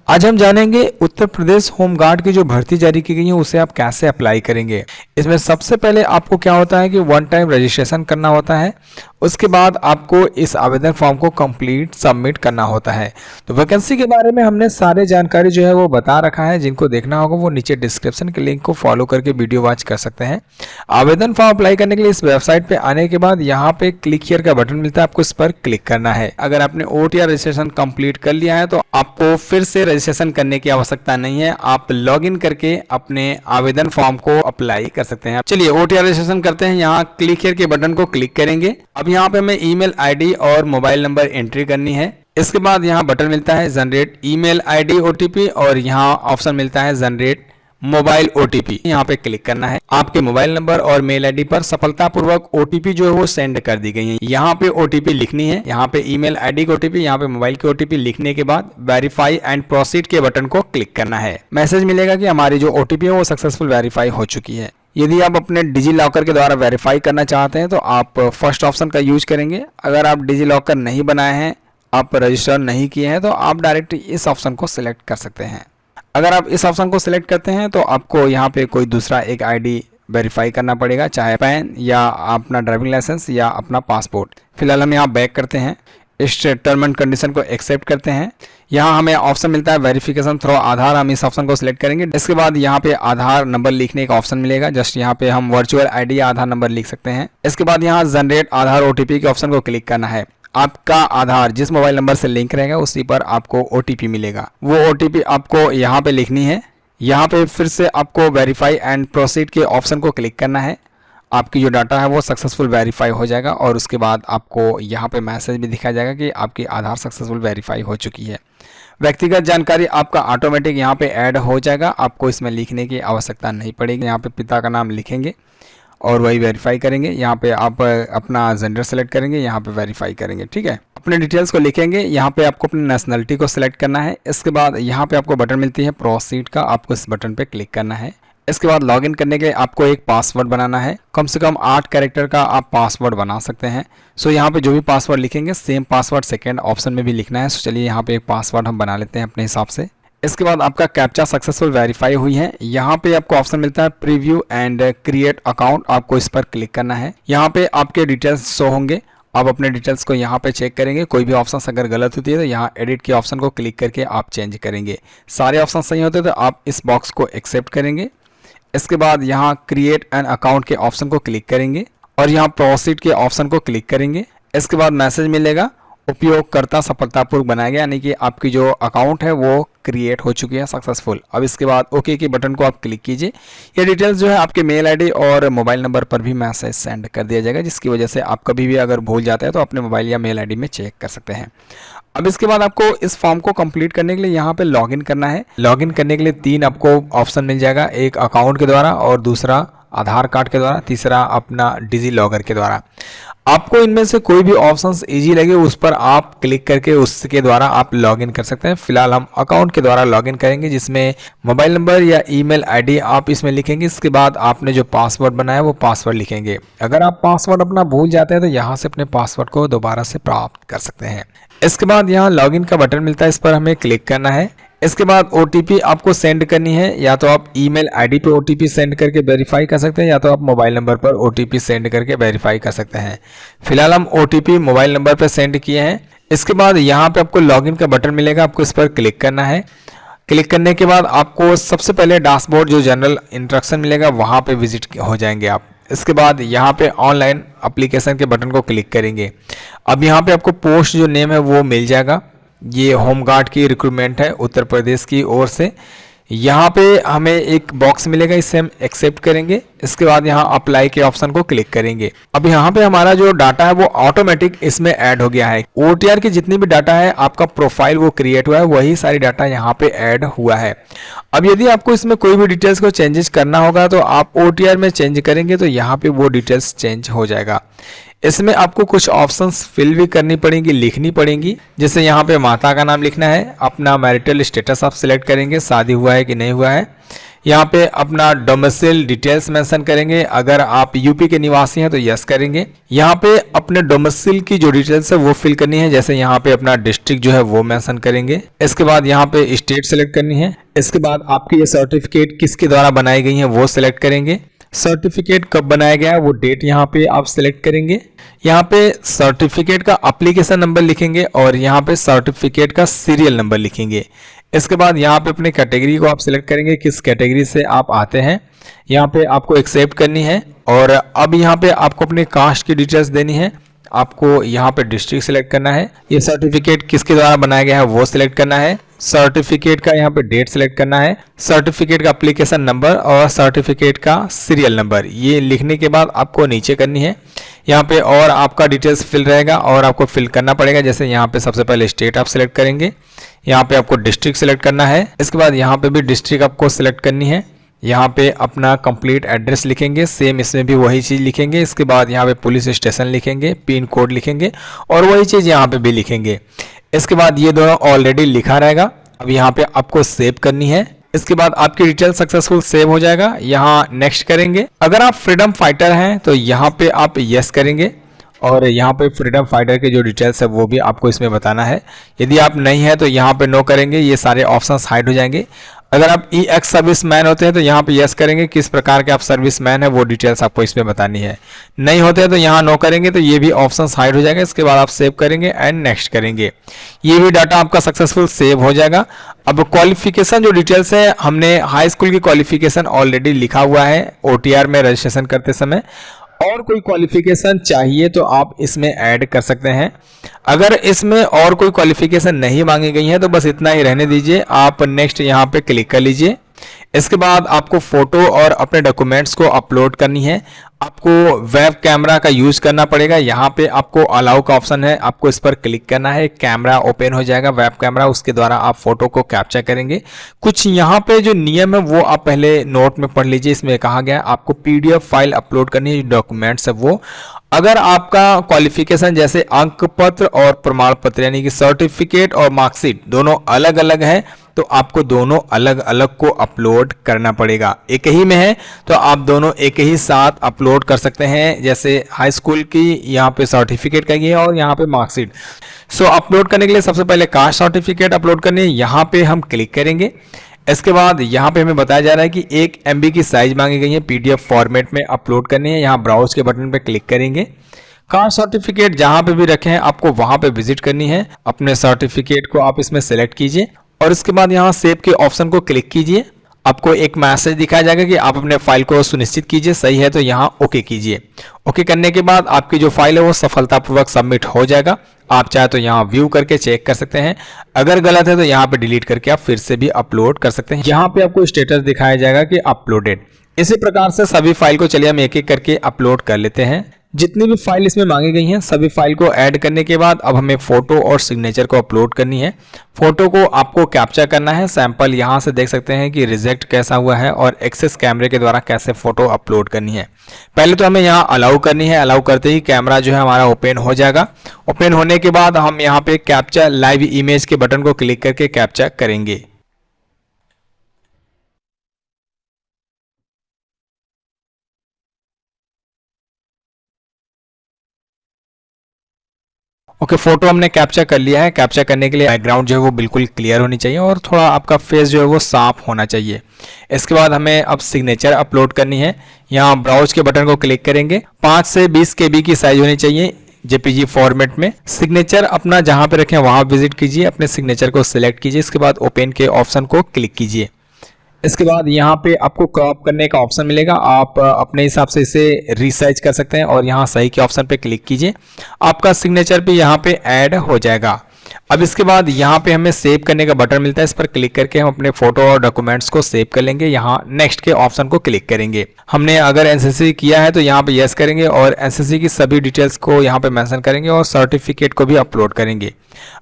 आज हम जानेंगे उत्तर प्रदेश होमगार्ड की जो भर्ती जारी की गई है उसे आप कैसे अप्लाई करेंगे। इसमें सबसे पहले आपको क्या होता है कि वन टाइम रजिस्ट्रेशन करना होता है। उसके बाद आपको इस आवेदन फॉर्म को कंप्लीट सबमिट करना होता है। तो वैकेंसी के बारे में हमने सारे जानकारी जो है वो बता रखा है। जिनको देखना होगा वो नीचे डिस्क्रिप्शन के लिंक को फॉलो करके वीडियो वॉच कर सकते हैं। आवेदन फॉर्म अप्लाई करने के लिए इस वेबसाइट पे आने के बाद यहाँ पे क्लिक हियर का बटन मिलता है, आपको इस पर क्लिक करना है। अगर आपने OTR रजिस्ट्रेशन कंप्लीट कर लिया है तो आपको फिर से रजिस्ट्रेशन करने की आवश्यकता नहीं है। आप लॉगिन करके अपने आवेदन फॉर्म को अप्लाई कर सकते हैं। चलिए OTR रजिस्ट्रेशन करते हैं। यहाँ क्लिक हियर के बटन को क्लिक करेंगे। अब यहाँ पे हमें ईमेल आईडी और मोबाइल नंबर एंट्री करनी है। इसके बाद यहाँ बटन मिलता है जनरेट ईमेल आईडी OTP और यहाँ ऑप्शन मिलता है जनरेट मोबाइल OTP। यहाँ पे क्लिक करना है। आपके मोबाइल नंबर और मेल आईडी पर सफलतापूर्वक OTP जो है वो सेंड कर दी गई है। यहाँ पे OTP लिखनी है। यहाँ पे ईमेल आईडी की OTP, यहाँ पे मोबाइल की OTP लिखने के बाद वेरीफाई एंड प्रोसीड के बटन को क्लिक करना है। मैसेज मिलेगा कि हमारी जो OTP है वो सक्सेसफुल वेरीफाई हो चुकी है। यदि आप अपने डिजी लॉकर के द्वारा वेरीफाई करना चाहते हैं तो आप फर्स्ट ऑप्शन का यूज करेंगे। अगर आप डिजी लॉकर नहीं बनाए हैं, आप रजिस्टर नहीं किए हैं तो आप डायरेक्ट इस ऑप्शन को सिलेक्ट कर सकते हैं। अगर आप इस ऑप्शन को सिलेक्ट करते हैं तो आपको यहाँ पे कोई दूसरा एक आईडी वेरीफाई करना पड़ेगा, चाहे पैन या अपना ड्राइविंग लाइसेंस या अपना पासपोर्ट। फिलहाल हम यहाँ बैक करते हैं, इस टर्म एंड कंडीशन को एक्सेप्ट करते हैं। यहाँ हमें ऑप्शन मिलता है वेरिफिकेशन थ्रू आधार, हम इस ऑप्शन को सिलेक्ट करेंगे। इसके बाद यहाँ पे आधार नंबर लिखने का ऑप्शन मिलेगा। जस्ट यहाँ पे हम वर्चुअल आईडी या आधार नंबर लिख सकते हैं। इसके बाद यहाँ जनरेट आधार OTP के ऑप्शन को क्लिक करना है। आपका आधार जिस मोबाइल नंबर से लिंक रहेगा उसी पर आपको OTP मिलेगा। वो OTP आपको यहाँ पे लिखनी है। यहाँ पे फिर से आपको वेरीफाई एंड प्रोसीड के ऑप्शन को क्लिक करना है। आपकी जो डाटा है वो सक्सेसफुल वेरीफाई हो जाएगा और उसके बाद आपको यहाँ पे मैसेज भी दिखाया जाएगा कि आपकी आधार सक्सेसफुल वेरीफाई हो चुकी है। व्यक्तिगत जानकारी आपका ऑटोमेटिक यहाँ पे ऐड हो जाएगा, आपको इसमें लिखने की आवश्यकता नहीं पड़ेगी। यहाँ पे पिता का नाम लिखेंगे और वही वेरीफाई करेंगे। यहाँ पे आप अपना जेंडर सेलेक्ट करेंगे, यहाँ पे वेरीफाई करेंगे। ठीक है, अपने डिटेल्स को लिखेंगे। यहाँ पे आपको अपनी नेशनलिटी को सिलेक्ट करना है। इसके बाद यहाँ पे आपको बटन मिलती है प्रोसीड का, आपको इस बटन पे क्लिक करना है। इसके बाद लॉगिन करने के लिए आपको एक पासवर्ड बनाना है। कम से कम 8 कैरेक्टर का आप पासवर्ड बना सकते हैं। सो यहाँ पे जो भी पासवर्ड लिखेंगे सेम पासवर्ड सेकंड ऑप्शन में भी लिखना है। सो चलिए यहाँ पे एक पासवर्ड हम बना लेते हैं अपने हिसाब से। इसके बाद आपका कैप्चा सक्सेसफुल वेरीफाई हुई है। यहाँ पे आपको ऑप्शन मिलता है प्रीव्यू एंड क्रिएट अकाउंट, आपको इस पर क्लिक करना है। यहाँ पे आपके डिटेल्स शो होंगे। आप अपने डिटेल्स को यहाँ पे चेक करेंगे। कोई भी ऑप्शन अगर गलत होती है तो यहाँ एडिट के ऑप्शन को क्लिक करके आप चेंज करेंगे। सारे ऑप्शन सही होते हैं तो आप इस बॉक्स को एक्सेप्ट करेंगे। इसके बाद यहाँ क्रिएट एन अकाउंट के ऑप्शन को क्लिक करेंगे और यहाँ प्रोसीड के ऑप्शन को क्लिक करेंगे। इसके बाद मैसेज मिलेगा उपयोगकर्ता सफलतापूर्वक बनाया गया, यानी कि आपकी जो अकाउंट है वो क्रिएट हो चुकी है सक्सेसफुल। अब इसके बाद ओके के बटन को आप क्लिक कीजिए। ये डिटेल्स जो है आपके मेल आईडी और मोबाइल नंबर पर भी मैसेज सेंड कर दिया जाएगा, जिसकी वजह से आप कभी भी अगर भूल जाते हैं तो अपने मोबाइल या मेल आईडी में चेक कर सकते हैं। अब इसके बाद आपको इस फॉर्म को कंप्लीट करने के लिए यहाँ पे लॉगिन करना है। लॉगिन करने के लिए 3 आपको ऑप्शन मिल जाएगा, एक अकाउंट के द्वारा और दूसरा आधार कार्ड के द्वारा, तीसरा अपना डिजी लॉकर के द्वारा। आपको इनमें से कोई भी ऑप्शंस इजी लगे उस पर आप क्लिक करके उसके द्वारा आप लॉगिन कर सकते हैं। फिलहाल हम अकाउंट के द्वारा लॉगिन करेंगे, जिसमें मोबाइल नंबर या ईमेल आईडी आप इसमें लिखेंगे। इसके बाद आपने जो पासवर्ड बनाया वो पासवर्ड लिखेंगे। अगर आप पासवर्ड अपना भूल जाते हैं तो यहाँ से अपने पासवर्ड को दोबारा से प्राप्त कर सकते हैं। इसके बाद यहाँ लॉगिन का बटन मिलता है, इस पर हमें क्लिक करना है। इसके बाद OTP आपको सेंड करनी है। या तो आप ईमेल आईडी पे OTP सेंड करके वेरीफाई कर सकते हैं या तो आप मोबाइल नंबर पर OTP सेंड करके वेरीफाई कर सकते हैं। फिलहाल हम OTP मोबाइल नंबर पर सेंड किए हैं। इसके बाद यहाँ पे आपको लॉगिन का बटन मिलेगा, आपको इस पर क्लिक करना है। क्लिक करने के बाद आपको सबसे पहले डैशबोर्ड जो जनरल इंस्ट्रक्शन मिलेगा वहाँ पे विजिट हो जाएंगे आप। इसके बाद यहाँ पे ऑनलाइन एप्लीकेशन के बटन को क्लिक करेंगे। अब यहाँ पे आपको पोस्ट जो नेम है वो मिल जाएगा। ये होमगार्ड की रिक्रूटमेंट है उत्तर प्रदेश की ओर से। यहाँ पे हमें एक बॉक्स मिलेगा, इसे हम एक्सेप्ट करेंगे। इसके बाद यहाँ अप्लाई के ऑप्शन को क्लिक करेंगे। अब यहाँ पे हमारा जो डाटा है वो ऑटोमेटिक इसमें ऐड हो गया है। OTR की जितनी भी डाटा है, आपका प्रोफाइल वो क्रिएट हुआ है, वही सारी डाटा यहाँ पे ऐड हुआ है। अब यदि आपको इसमें कोई भी डिटेल्स को चेंजेस करना होगा तो आप OTR में चेंज करेंगे तो यहाँ पे वो डिटेल्स चेंज हो जाएगा। इसमें आपको कुछ ऑप्शंस फिल भी करनी पड़ेंगी, लिखनी पड़ेंगी। जैसे यहाँ पे माता का नाम लिखना है, अपना मैरिटल स्टेटस आप सिलेक्ट करेंगे, शादी हुआ है कि नहीं हुआ है। यहाँ पे अपना डोमिसाइल डिटेल्स मेंशन करेंगे। अगर आप यूपी के निवासी हैं तो यस करेंगे। यहाँ पे अपने डोमिसाइल की जो डिटेल्स है वो फिल करनी है, जैसे यहाँ पे अपना डिस्ट्रिक्ट जो है वो मेंशन करेंगे। इसके बाद यहाँ पे स्टेट सेलेक्ट करनी है। इसके बाद आपकी ये सर्टिफिकेट किसके द्वारा बनाई गई है वो सिलेक्ट करेंगे। सर्टिफिकेट कब बनाया गया है वो डेट यहाँ पे आप सिलेक्ट करेंगे। यहाँ पे सर्टिफिकेट का एप्लीकेशन नंबर लिखेंगे और यहाँ पे सर्टिफिकेट का सीरियल नंबर लिखेंगे। इसके बाद यहाँ पे अपनी कैटेगरी को आप सिलेक्ट करेंगे, किस कैटेगरी से आप आते हैं। यहाँ पे आपको एक्सेप्ट करनी है और अब यहाँ पे आपको अपने कास्ट की डिटेल्स देनी है। आपको यहाँ पे डिस्ट्रिक्ट सिलेक्ट करना है। ये सर्टिफिकेट किसके द्वारा बनाया गया है वो सिलेक्ट करना है। सर्टिफिकेट का यहाँ पे डेट सिलेक्ट करना है। सर्टिफिकेट का एप्लीकेशन नंबर और सर्टिफिकेट का सीरियल नंबर ये लिखने के बाद आपको नीचे करनी है। यहाँ पे और आपका डिटेल्स फिल रहेगा और आपको फिल करना पड़ेगा। जैसे यहाँ पे सबसे पहले स्टेट आप सिलेक्ट करेंगे, यहाँ पे आपको डिस्ट्रिक्ट सिलेक्ट करना है। इसके बाद यहाँ पे भी डिस्ट्रिक्ट आपको सिलेक्ट करनी है। यहाँ पे अपना कंप्लीट एड्रेस लिखेंगे, सेम इसमें भी वही चीज़ लिखेंगे। इसके बाद यहाँ पे पुलिस स्टेशन लिखेंगे, पिन कोड लिखेंगे और वही चीज़ यहाँ पे भी लिखेंगे। इसके बाद ये दोनों ऑलरेडी लिखा रहेगा। अब यहाँ पे आपको सेव करनी है। इसके बाद आपकी डिटेल सक्सेसफुल सेव हो जाएगा। यहाँ नेक्स्ट करेंगे। अगर आप फ्रीडम फाइटर हैं तो यहाँ पे आप यस करेंगे और यहाँ पे फ्रीडम फाइटर के जो डिटेल्स है वो भी आपको इसमें बताना है। यदि आप नहीं है तो यहाँ पे नो करेंगे, ये सारे ऑप्शंस हाइड हो जाएंगे। अगर आप एक्स सर्विस मैन होते हैं तो यहाँ पे यस करेंगे, किस प्रकार के आप सर्विस मैन है वो डिटेल्स आपको इसमें बतानी है। नहीं होते हैं तो यहाँ नो करेंगे, तो ये भी ऑप्शंस हाइड हो जाएगा। इसके बाद आप सेव करेंगे एंड नेक्स्ट करेंगे। ये भी डाटा आपका सक्सेसफुल सेव हो जाएगा। अब क्वालिफिकेशन जो डिटेल्स है, हमने हाई स्कूल की क्वालिफिकेशन ऑलरेडी लिखा हुआ है OTR में रजिस्ट्रेशन करते समय। और कोई क्वालिफिकेशन चाहिए तो आप इसमें ऐड कर सकते हैं। अगर इसमें और कोई क्वालिफिकेशन नहीं मांगी गई है तो बस इतना ही रहने दीजिए। आप नेक्स्ट यहाँ पे क्लिक कर लीजिए। इसके बाद आपको फोटो और अपने डॉक्यूमेंट्स को अपलोड करनी है। आपको वेब कैमरा का यूज करना पड़ेगा। यहाँ पे आपको अलाउ का ऑप्शन है, आपको इस पर क्लिक करना है। कैमरा ओपन हो जाएगा, वेब कैमरा, उसके द्वारा आप फोटो को कैप्चर करेंगे। कुछ यहाँ पे जो नियम है वो आप पहले नोट में पढ़ लीजिए। इसमें कहा गया आपको PDF फाइल अपलोड करनी है, डॉक्यूमेंट्स है वो। अगर आपका क्वालिफिकेशन जैसे अंक पत्र और प्रमाण पत्र यानी कि सर्टिफिकेट और मार्कशीट दोनों अलग अलग है तो आपको दोनों अलग अलग को अपलोड करना पड़ेगा। एक ही में है तो आप दोनों एक ही साथ अपलोड कर सकते हैं। जैसे हाई स्कूल की यहाँ पे सर्टिफिकेट का ये और यहाँ पे मार्कशीट। सो अपलोड करने के लिए सबसे पहले कास्ट सर्टिफिकेट अपलोड करनी है, यहाँ पे हम क्लिक करेंगे। इसके बाद यहाँ पे हमें बताया जा रहा है कि 1 MB की साइज मांगी गई है, PDF फॉर्मेट में अपलोड करनी है। यहाँ ब्राउज के बटन पे क्लिक करेंगे। कास्ट सर्टिफिकेट जहाँ पे भी रखे हैं आपको वहां पे विजिट करनी है। अपने सर्टिफिकेट को आप इसमें सेलेक्ट कीजिए और इसके बाद यहाँ सेव के ऑप्शन को क्लिक कीजिए। आपको एक मैसेज दिखाया जाएगा कि आप अपने फाइल को सुनिश्चित कीजिए, सही है तो यहाँ ओके कीजिए। ओके करने के बाद आपकी जो फाइल है वो सफलतापूर्वक सबमिट हो जाएगा। आप चाहे तो यहाँ व्यू करके चेक कर सकते हैं। अगर गलत है तो यहाँ पे डिलीट करके आप फिर से भी अपलोड कर सकते हैं। यहाँ पे आपको स्टेटस दिखाया जाएगा कि अपलोडेड। इसी प्रकार से सभी फाइल को चलिए हम एक एक करके अपलोड कर लेते हैं। जितनी भी फाइल इसमें मांगी गई हैं सभी फाइल को ऐड करने के बाद अब हमें फोटो और सिग्नेचर को अपलोड करनी है। फोटो को आपको कैप्चर करना है। सैंपल यहाँ से देख सकते हैं कि रिजेक्ट कैसा हुआ है और एक्सेस कैमरे के द्वारा कैसे फोटो अपलोड करनी है। पहले तो हमें यहाँ अलाउ करनी है। अलाउ करते ही कैमरा जो है हमारा ओपन हो जाएगा। ओपन होने के बाद हम यहाँ पे कैप्चर लाइव इमेज के बटन को क्लिक करके कैप्चर करेंगे। ओके, फोटो हमने कैप्चर कर लिया है। कैप्चर करने के लिए बैकग्राउंड जो है वो बिल्कुल क्लियर होनी चाहिए और थोड़ा आपका फेस जो है वो साफ होना चाहिए। इसके बाद हमें अब सिग्नेचर अपलोड करनी है। यहाँ ब्राउज के बटन को क्लिक करेंगे। 5 से 20 KB की साइज होनी चाहिए JPG फॉर्मेट में। सिग्नेचर अपना जहां पे रखें वहां विजिट कीजिए, अपने सिग्नेचर को सिलेक्ट कीजिए। इसके बाद ओपन के ऑप्शन को क्लिक कीजिए। इसके बाद यहाँ पे आपको क्रॉप करने का ऑप्शन मिलेगा। आप अपने हिसाब से इसे रीसाइज कर सकते हैं और यहाँ सही के ऑप्शन पे क्लिक कीजिए। आपका सिग्नेचर भी यहाँ पे ऐड हो जाएगा। अब इसके बाद यहाँ पे हमें सेव करने का बटन मिलता है। इस पर क्लिक करके हम अपने फोटो और डॉक्यूमेंट्स को सेव कर लेंगे। यहाँ नेक्स्ट के ऑप्शन को क्लिक करेंगे। हमने अगर एनसीसी किया है तो यहाँ पे यस करेंगे और एनसीसी की सभी डिटेल्स को यहाँ पे मेंशन करेंगे और सर्टिफिकेट को भी अपलोड करेंगे।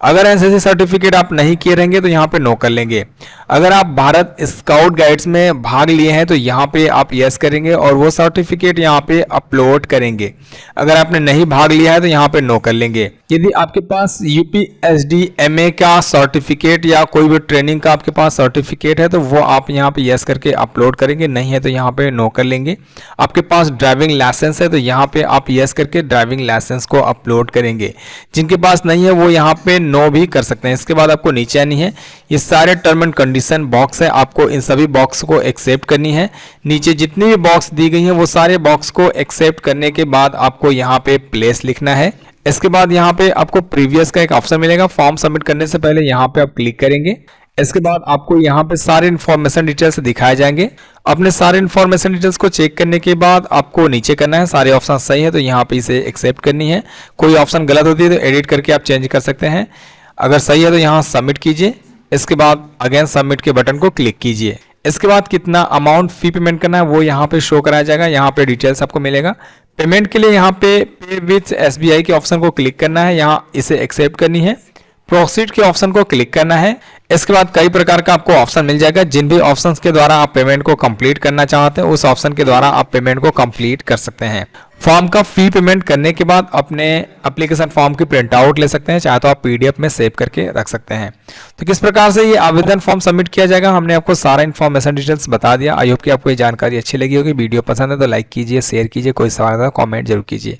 अगर एनसीसी सर्टिफिकेट आप नहीं किए रहेंगे तो यहाँ पे नो कर लेंगे। अगर आप भारत स्काउट गाइड्स में भाग लिए हैं तो यहाँ पे आप यस करेंगे और वो सर्टिफिकेट यहाँ पे अपलोड करेंगे। अगर आपने नहीं भाग लिया है तो यहाँ पे नो कर लेंगे। यदि आपके पास UPSD PhD MA का सर्टिफिकेट या कोई भी ट्रेनिंग का आपके पास सर्टिफिकेट है तो वो आप यहाँ पे यस करके अपलोड करेंगे, नहीं है तो यहाँ पे नो कर लेंगे। आपके पास ड्राइविंग लाइसेंस है तो यहाँ पे आप यस करके ड्राइविंग लाइसेंस को अपलोड करेंगे। जिनके पास नहीं है वो यहाँ पे नो भी कर सकते हैं। इसके बाद आपको नीचे आनी है, ये सारे टर्म एंड कंडीशन बॉक्स है, आपको इन सभी बॉक्स को एक्सेप्ट करनी है। नीचे जितनी भी बॉक्स दी गई है वो सारे बॉक्स को एक्सेप्ट करने के बाद आपको यहाँ पे प्लेस लिखना है। इसके बाद यहाँ पे आपको प्रीवियस का एक ऑप्शन मिलेगा, फॉर्म सबमिट करने से पहले यहाँ पे आप क्लिक करेंगे। इसके बाद आपको यहाँ पे सारे इन्फॉर्मेशन डिटेल्स दिखाए जाएंगे। अपने सारे इन्फॉर्मेशन डिटेल्स को चेक करने के बाद आपको नीचे करना है, सारे ऑप्शन सही है तो यहाँ पे इसे एक्सेप्ट करनी है। कोई ऑप्शन गलत होती है तो एडिट करके आप चेंज कर सकते हैं। अगर सही है तो यहाँ सबमिट कीजिए। इसके बाद अगेन सबमिट के बटन को क्लिक कीजिए। इसके बाद कितना अमाउंट फी पेमेंट करना है वो यहाँ पे शो कराया जाएगा, यहाँ पे डिटेल्स आपको मिलेगा। पेमेंट के लिए यहाँ पे पे विथ SBI के ऑप्शन को क्लिक करना है, यहाँ इसे एक्सेप्ट करनी है। प्रोसीड के ऑप्शन को क्लिक करना है। इसके बाद कई प्रकार का आपको ऑप्शन मिल जाएगा, जिन भी ऑप्शंस के द्वारा आप पेमेंट को कंप्लीट करना चाहते हैं उस ऑप्शन के द्वारा आप पेमेंट को कंप्लीट कर सकते हैं। फॉर्म का फी पेमेंट करने के बाद अपने एप्लीकेशन फॉर्म की प्रिंट आउट ले सकते हैं, चाहे तो आप PDF में सेव करके रख सकते हैं। तो किस प्रकार से ये आवेदन फॉर्म सबमिट किया जाएगा हमने आपको सारा इन्फॉर्मेशन डिटेल्स बता दिया। आई होप कि आपको ये जानकारी अच्छी लगी होगी। वीडियो पसंद है तो लाइक कीजिए, शेयर कीजिए, कोई सवाल है तो कॉमेंट जरूर कीजिए।